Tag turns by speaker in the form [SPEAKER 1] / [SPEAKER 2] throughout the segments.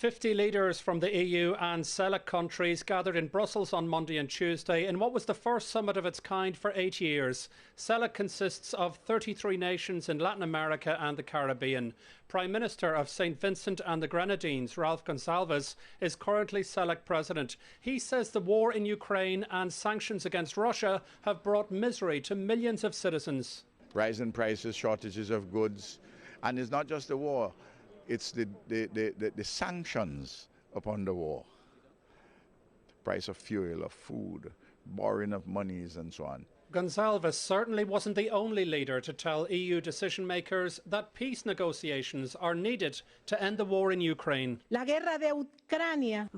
[SPEAKER 1] 50 leaders from the EU and CELAC countries gathered in Brussels on Monday and Tuesday in what was the first summit of its kind for 8 years. CELAC consists of 33 nations in Latin America and the Caribbean. Prime Minister of St Vincent and the Grenadines, Ralph Gonsalves, is currently CELAC president. He says the war in Ukraine and sanctions against Russia have brought misery to millions of citizens.
[SPEAKER 2] Rising prices, shortages of goods, and it's not just the war. It's the sanctions upon the war. Price of fuel, of food, borrowing of monies and so on.
[SPEAKER 1] Gonsalves certainly wasn't the only leader to tell EU decision makers that peace negotiations are needed to end the war in Ukraine.
[SPEAKER 3] The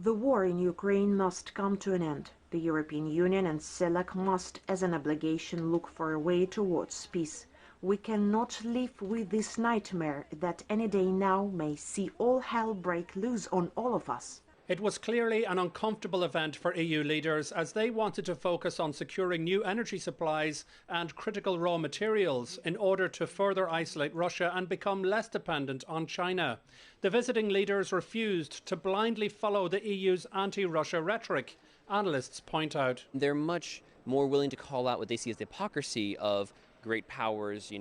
[SPEAKER 3] war in Ukraine must come to an end. The European Union and CELAC must, as an obligation, look for a way towards peace. We cannot live with this nightmare that any day now may see all hell break loose on all of us.
[SPEAKER 1] It was clearly an uncomfortable event for EU leaders as they wanted to focus on securing new energy supplies and critical raw materials in order to further isolate Russia and become less dependent on China. The visiting leaders refused to blindly follow the EU's anti-Russia rhetoric, analysts point out.
[SPEAKER 4] They're much more willing to call out what they see as the hypocrisy of great powers,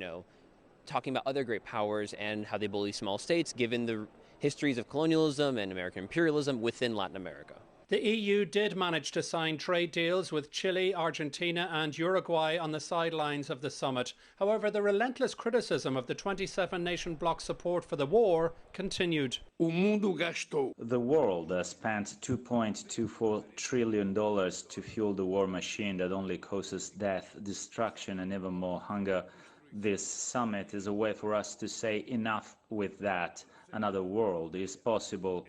[SPEAKER 4] talking about other great powers and how they bully small states, given the histories of colonialism and American imperialism within Latin America.
[SPEAKER 1] The EU did manage to sign trade deals with Chile, Argentina and Uruguay on the sidelines of the summit. However, the relentless criticism of the 27-nation bloc support for the war continued.
[SPEAKER 5] The world spent $2.24 trillion to fuel the war machine that only causes death, destruction and even more hunger. This summit is a way for us to say enough with that. Another world is possible.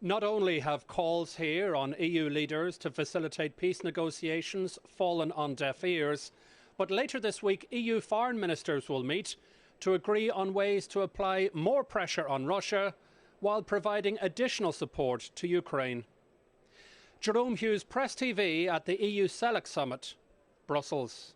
[SPEAKER 1] Not only have calls here on EU leaders to facilitate peace negotiations fallen on deaf ears, but later this week EU foreign ministers will meet to agree on ways to apply more pressure on Russia while providing additional support to Ukraine. Jerome Hughes, Press TV at the EU CELAC Summit, Brussels.